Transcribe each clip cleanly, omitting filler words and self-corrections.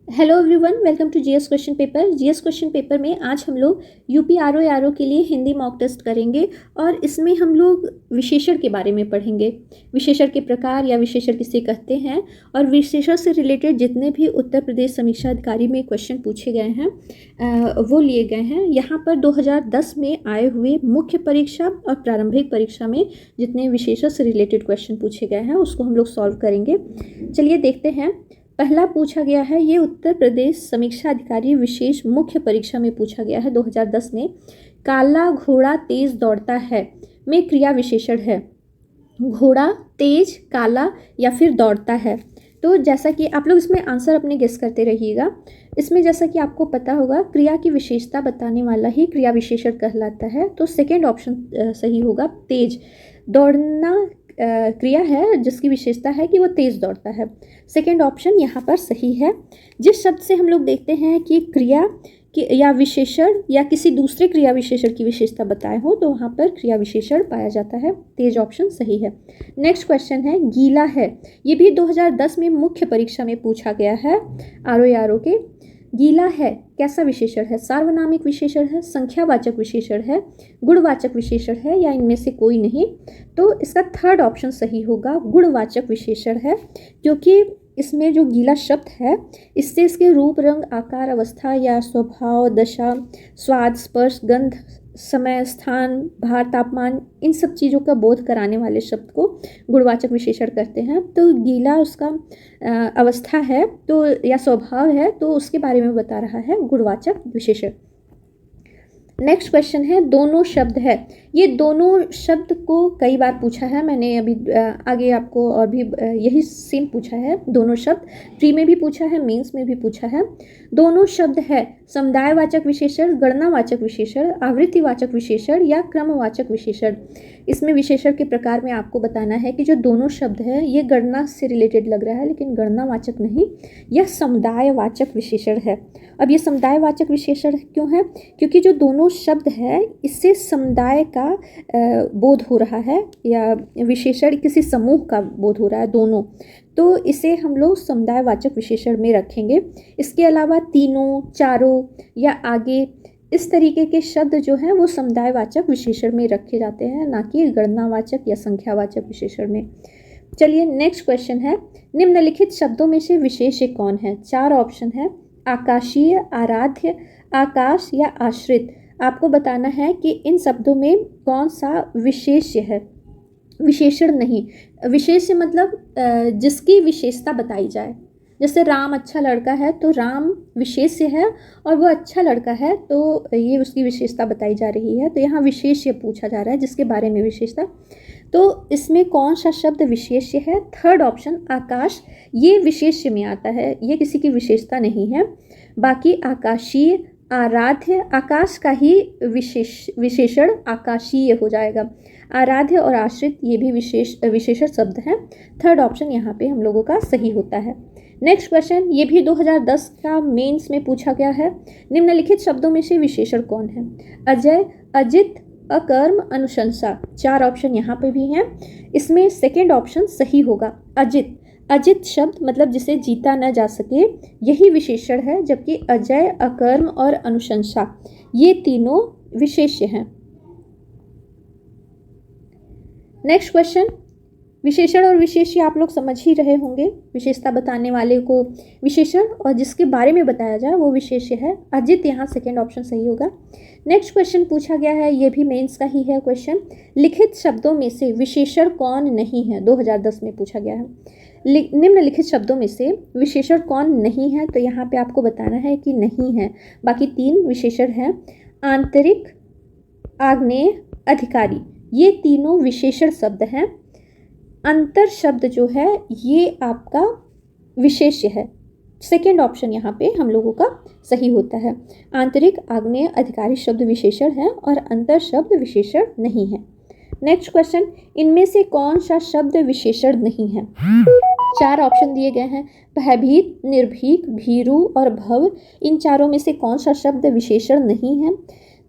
Hello everyone, welcome to GS question paper. GS question paper में आज हम लोग यूपी आरओ के लिए हिंदी मॉक टेस्ट करेंगे और इसमें हम लोग विशेषण के बारे में पढ़ेंगे। विशेषण के प्रकार या विशेषण किसे कहते हैं और विशेषण से रिलेटेड जितने भी उत्तर प्रदेश समीक्षा अधिकारी में क्वेश्चन पूछे गए हैं वो लिए गए हैं। यहाँ पर 2010 में आए हुए मुख्य परीक्षा और प्रारंभिक परीक्षा में जितने विशेषण से रिलेटेड क्वेश्चन पूछे गए हैं उसको हम लोग सॉल्व करेंगे। चलिए देखते हैं। पहला पूछा गया है, ये उत्तर प्रदेश समीक्षा अधिकारी विशेष मुख्य परीक्षा में पूछा गया है 2010 में। काला घोड़ा तेज दौड़ता है में क्रिया विशेषण है। घोड़ा तेज, काला या फिर दौड़ता है। तो जैसा कि आप लोग इसमें आंसर अपने गेस करते रहिएगा। इसमें जैसा कि आपको पता होगा क्रिया की विशेषता बताने वाला ही क्रिया विशेषण कहलाता है। तो सेकेंड ऑप्शन सही होगा। तेज दौड़ना क्रिया है जिसकी विशेषता है कि वो तेज़ दौड़ता है। सेकेंड ऑप्शन यहाँ पर सही है। जिस शब्द से हम लोग देखते हैं कि क्रिया कि या विशेषण या किसी दूसरे क्रिया विशेषण की विशेषता बताए हो तो वहाँ पर क्रिया विशेषण पाया जाता है। तेज ऑप्शन सही है। नेक्स्ट क्वेश्चन है, गीला है। ये भी 2010 में मुख्य परीक्षा में पूछा गया है आरओ के। गीला है कैसा विशेषण है? सार्वनामिक विशेषण है, संख्यावाचक विशेषण है, गुणवाचक विशेषण है या इनमें से कोई नहीं? तो इसका थर्ड ऑप्शन सही होगा, गुणवाचक विशेषण है। क्योंकि इसमें जो गीला शब्द है इससे इसके रूप, रंग, आकार, अवस्था या स्वभाव, दशा, स्वाद, स्पर्श, गंध, समय, स्थान, भार, तापमान, इन सब चीज़ों का बोध कराने वाले शब्द को गुणवाचक विशेषण कहते हैं। तो गीला उसका अवस्था है तो या स्वभाव है तो उसके बारे में बता रहा है गुणवाचक विशेषण। नेक्स्ट क्वेश्चन है, दोनों शब्द है। ये दोनों शब्द को कई बार पूछा है मैंने, अभी आगे आपको और भी यही सेम पूछा है। दोनों शब्द प्री में भी पूछा है, मेंस में भी पूछा है। दोनों शब्द है समुदायवाचक विशेषण, गणनावाचक विशेषण, आवृत्तिवाचक विशेषण या क्रमवाचक विशेषण। इसमें विशेषण के प्रकार में आपको बताना है कि जो दोनों शब्द है ये गणना से रिलेटेड लग रहा है लेकिन गणनावाचक नहीं, यह समुदायवाचक विशेषण है। अब ये समुदायवाचक विशेषण क्यों है? क्योंकि जो दोनों शब्द है इससे समुदाय का बोध हो रहा है या विशेषण किसी समूह का बोध हो रहा है दोनों, तो इसे हम लोग समुदायवाचक विशेषण में रखेंगे। इसके अलावा तीनों, चारों या आगे इस तरीके के शब्द जो हैं वो समुदायवाचक विशेषण में रखे जाते हैं, ना कि गणनावाचक या संख्यावाचक विशेषण में। चलिए नेक्स्ट क्वेश्चन है, निम्नलिखित शब्दों में से विशेष्य कौन है? चार ऑप्शन है, आकाशीय, आराध्य, आकाश या आश्रित। आपको बताना है कि इन शब्दों में कौन सा विशेष्य है, विशेषण नहीं। विशेष्य मतलब जिसकी विशेषता बताई जाए। जैसे राम अच्छा लड़का है तो राम विशेष्य है और वो अच्छा लड़का है तो ये उसकी विशेषता बताई जा रही है। तो यहाँ विशेष्य पूछा जा रहा है जिसके बारे में विशेषता। तो इसमें कौन सा शब्द विशेष्य है? थर्ड ऑप्शन आकाश, ये विशेष्य में आता है, ये किसी की विशेषता नहीं है। बाकी आकाशीय, आराध्य, आकाश का ही विशेषण आकाशीय हो जाएगा। आराध्य और आश्रित ये भी विशेषण शब्द हैं। थर्ड ऑप्शन यहाँ पे हम लोगों का सही होता है। नेक्स्ट क्वेश्चन, ये भी 2010 का मेंस में पूछा गया है। निम्नलिखित शब्दों में से विशेषण कौन है? अजय, अजित, अकर्म, अनुशंसा। चार ऑप्शन यहाँ पे भी हैं। इसमें सेकेंड ऑप्शन सही होगा, अजित। अजित शब्द मतलब जिसे जीता न जा सके, यही विशेषण है, जबकि अजय, अकर्म और अनुशंसा ये तीनों विशेष्य हैं। नेक्स्ट क्वेश्चन, विशेषण और विशेष्य आप लोग समझ ही रहे होंगे। विशेषता बताने वाले को विशेषण और जिसके बारे में बताया जाए वो विशेष्य है। अजित यहाँ सेकेंड ऑप्शन सही होगा। नेक्स्ट क्वेश्चन पूछा गया है, ये भी मेंस का ही है क्वेश्चन। लिखित शब्दों में से विशेषण कौन नहीं है? 2010 में पूछा गया है। निम्नलिखित शब्दों में से विशेषण कौन नहीं है? तो यहाँ पे आपको बताना है कि नहीं है। बाकी तीन विशेषण हैं, आंतरिक, आग्नेय, अधिकारी। ये तीनों विशेषण शब्द हैं। अंतर शब्द जो है ये आपका विशेष्य है। सेकेंड ऑप्शन यहाँ पे हम लोगों का सही होता है। आंतरिक, आग्नेय, अधिकारी शब्द विशेषण है और अंतर शब्द विशेषण नहीं है। नेक्स्ट क्वेश्चन, इनमें से कौन सा शब्द विशेषण नहीं है? चार ऑप्शन दिए गए हैं, भयभीत, निर्भीक, भीरू और भव। इन चारों में से कौन सा शब्द विशेषण नहीं है?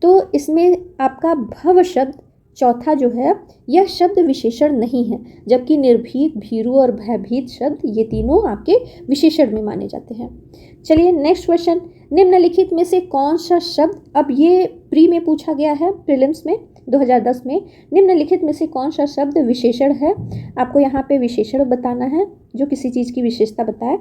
तो इसमें आपका भव शब्द चौथा जो है यह शब्द विशेषण नहीं है, जबकि निर्भीक, भीरू और भयभीत शब्द ये तीनों आपके विशेषण में माने जाते हैं। चलिए नेक्स्ट क्वेश्चन, निम्नलिखित में से कौन सा शब्द, अब ये प्री में पूछा गया है, प्रीलिम्स में 2010 में, निम्नलिखित में से कौन सा शब्द विशेषण है। आपको यहाँ पे विशेषण बताना है जो किसी चीज़ की विशेषता बताए।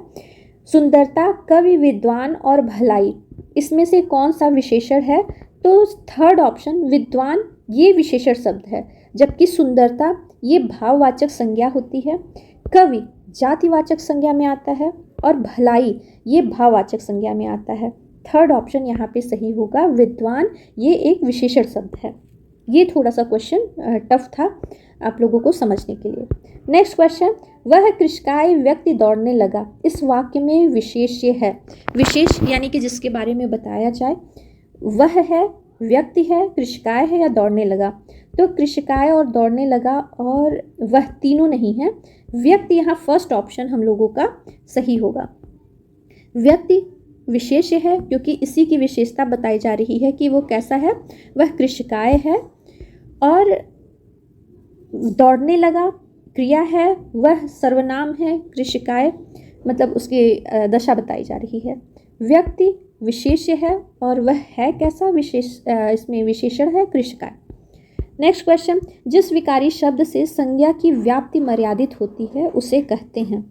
सुंदरता, कवि, विद्वान और भलाई, इसमें से कौन सा विशेषण है। तो थर्ड ऑप्शन विद्वान ये विशेषण शब्द है, जबकि सुंदरता ये भाववाचक संज्ञा होती है, कवि जातिवाचक संज्ञा में आता है और भलाई ये भाववाचक संज्ञा में आता है। थर्ड ऑप्शन यहाँ पे सही होगा, विद्वान ये एक विशेषण शब्द है। ये थोड़ा सा क्वेश्चन टफ था आप लोगों को समझने के लिए। नेक्स्ट क्वेश्चन, वह कृषकाय व्यक्ति दौड़ने लगा, इस वाक्य में विशेष ये है, विशेष यानी कि जिसके बारे में बताया जाए, वह है, व्यक्ति है, कृषकाय है या दौड़ने लगा। तो कृषकाय और दौड़ने लगा और वह तीनों नहीं है, व्यक्ति यहाँ फर्स्ट ऑप्शन हम लोगों का सही होगा। व्यक्ति विशेष है क्योंकि इसी की विशेषता बताई जा रही है कि वो कैसा है, वह कृषकाय है, और दौड़ने लगा क्रिया है, वह सर्वनाम है, कृषकाय मतलब उसकी दशा बताई जा रही है। व्यक्ति विशेष्य है और वह है कैसा, विशेष इसमें विशेषण है कृषकाय। नेक्स्ट क्वेश्चन, जिस विकारी शब्द से संज्ञा की व्याप्ति मर्यादित होती है उसे कहते हैं।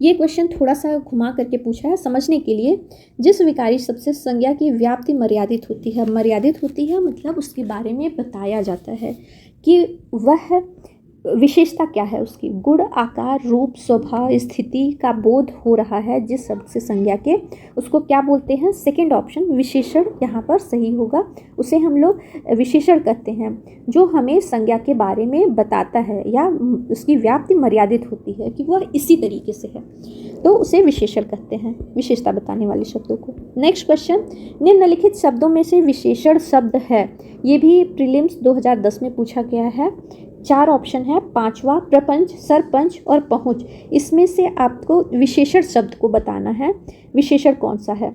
ये क्वेश्चन थोड़ा सा घुमा करके पूछा है समझने के लिए। जिस विकारी शब्द से संज्ञा की व्याप्ति मर्यादित होती है, मर्यादित होती है मतलब उसके बारे में बताया जाता है कि वह विशेषता क्या है उसकी, गुण, आकार, रूप, स्वभाव, स्थिति का बोध हो रहा है जिस शब्द से संज्ञा के, उसको क्या बोलते हैं। सेकंड ऑप्शन विशेषण यहाँ पर सही होगा, उसे हम लोग विशेषण कहते हैं जो हमें संज्ञा के बारे में बताता है या उसकी व्याप्ति मर्यादित होती है कि वह इसी तरीके से है, तो उसे विशेषण कहते हैं, विशेषता बताने वाले शब्दों को। नेक्स्ट क्वेश्चन, निम्नलिखित शब्दों में से विशेषण शब्द है, ये भी प्रीलिम्स 2010 में पूछा गया है। 4 ऑप्शन है, पांचवा प्रपंच, सरपंच और पहुंच, इसमें से आपको विशेषण शब्द को बताना है, विशेषण कौन सा है।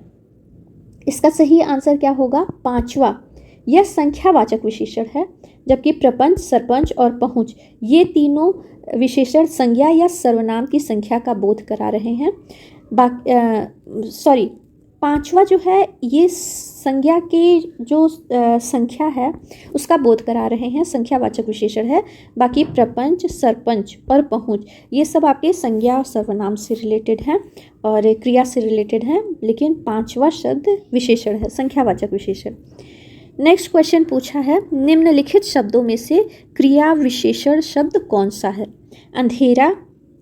इसका सही आंसर क्या होगा, पांचवा, यह संख्यावाचक विशेषण है, जबकि प्रपंच, सरपंच और पहुंच ये तीनों विशेषण संज्ञा या सर्वनाम की संख्या का बोध करा रहे हैं। पांचवा जो है ये संज्ञा की जो संख्या है उसका बोध करा रहे हैं, संख्यावाचक विशेषण है। बाकी प्रपंच, सरपंच और पहुंच ये सब आपके संज्ञा और सर्वनाम से रिलेटेड हैं और क्रिया से रिलेटेड हैं, लेकिन पांचवा शब्द विशेषण है, संख्यावाचक विशेषण। नेक्स्ट क्वेश्चन पूछा है, निम्नलिखित शब्दों में से क्रिया विशेषण शब्द कौन सा है। अंधेरा,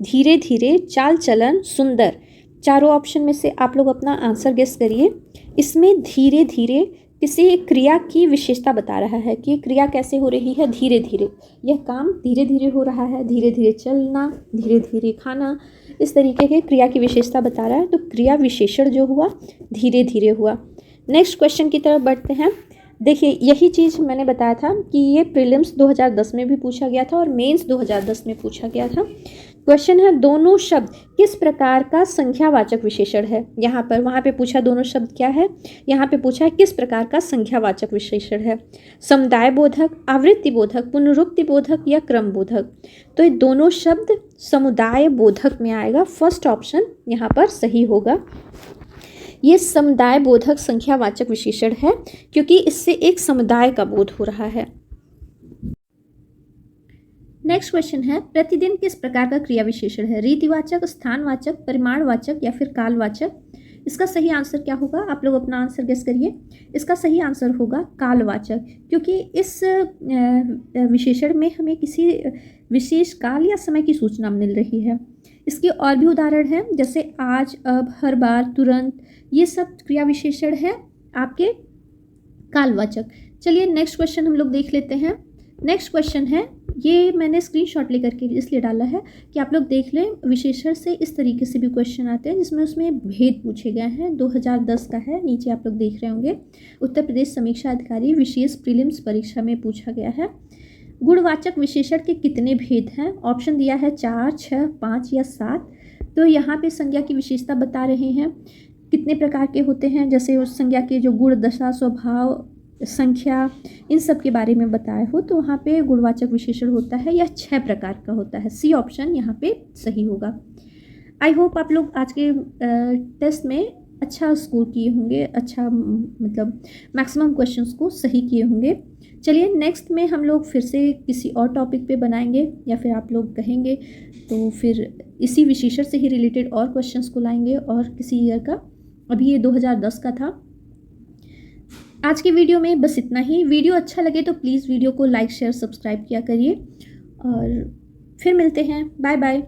धीरे धीरे, चाल चलन, सुंदर, चारों ऑप्शन में से आप लोग अपना आंसर गेस करिए। इसमें धीरे धीरे किसी क्रिया की विशेषता बता रहा है कि क्रिया कैसे हो रही है, धीरे धीरे, यह काम धीरे धीरे हो रहा है, धीरे धीरे चलना, धीरे धीरे खाना, इस तरीके के क्रिया की विशेषता बता रहा है, तो क्रिया विशेषण जो हुआ धीरे धीरे हुआ। नेक्स्ट क्वेश्चन की तरफ बढ़ते हैं। देखिए यही चीज़ मैंने बताया था कि ये प्रीलिम्स 2010 में भी पूछा गया था और मेंस 2010 में पूछा गया था। क्वेश्चन है, दोनों शब्द किस प्रकार का संख्यावाचक विशेषण है। यहाँ पर, वहाँ पे पूछा दोनों शब्द क्या है, यहाँ पे पूछा है किस प्रकार का संख्यावाचक विशेषण है। समुदाय बोधक, आवृत्ति बोधक, पुनरुक्ति बोधक या क्रम बोधक। तो ये दोनों शब्द समुदाय बोधक में आएगा, फर्स्ट ऑप्शन यहाँ पर सही होगा। ये समुदाय बोधक संख्यावाचक विशेषण है क्योंकि इससे एक समुदाय का बोध हो रहा है। नेक्स्ट क्वेश्चन है, प्रतिदिन किस प्रकार का क्रिया विशेषण है। रीतिवाचक, स्थानवाचक, परिमाणवाचक या फिर कालवाचक। इसका सही आंसर क्या होगा, आप लोग अपना आंसर गेस करिए। इसका सही आंसर होगा कालवाचक, क्योंकि इस विशेषण में हमें किसी विशेष काल या समय की सूचना मिल रही है। इसके और भी उदाहरण हैं, जैसे आज, अब, हर बार, तुरंत, ये सब क्रिया विशेषण है आपके कालवाचक। चलिए नेक्स्ट क्वेश्चन हम लोग देख लेते हैं। नेक्स्ट क्वेश्चन है, ये मैंने स्क्रीनशॉट लेकर के इसलिए डाला है कि आप लोग देख लें, विशेषण से इस तरीके से भी क्वेश्चन आते हैं जिसमें उसमें भेद पूछे गए हैं। 2010 का है, नीचे आप लोग देख रहे होंगे, उत्तर प्रदेश समीक्षा अधिकारी विशेष प्रीलिम्स परीक्षा में पूछा गया है। गुणवाचक विशेषण के कितने भेद हैं, ऑप्शन दिया है 4, 6, 5 या 7। तो यहाँ पे संज्ञा की विशेषता बता रहे हैं कितने प्रकार के होते हैं, जैसे उस संज्ञा के जो गुण, दशा, स्वभाव संख्या, इन सब के बारे में बताया हो तो वहाँ पे गुणवाचक विशेषण होता है या 6 प्रकार का होता है। सी ऑप्शन यहाँ पे सही होगा। आई होप आप लोग आज के टेस्ट में अच्छा स्कोर किए होंगे, अच्छा मतलब मैक्सिमम क्वेश्चंस को सही किए होंगे। चलिए नेक्स्ट में हम लोग फिर से किसी और टॉपिक पे बनाएंगे या फिर आप लोग कहेंगे तो फिर इसी विशेषण से ही रिलेटेड और क्वेश्चंस को लाएंगे और किसी ईयर का। अभी ये 2010 का था। आज के वीडियो में बस इतना ही। वीडियो अच्छा लगे तो प्लीज़ वीडियो को लाइक शेयर सब्सक्राइब किया करिए और फिर मिलते हैं। Bye bye.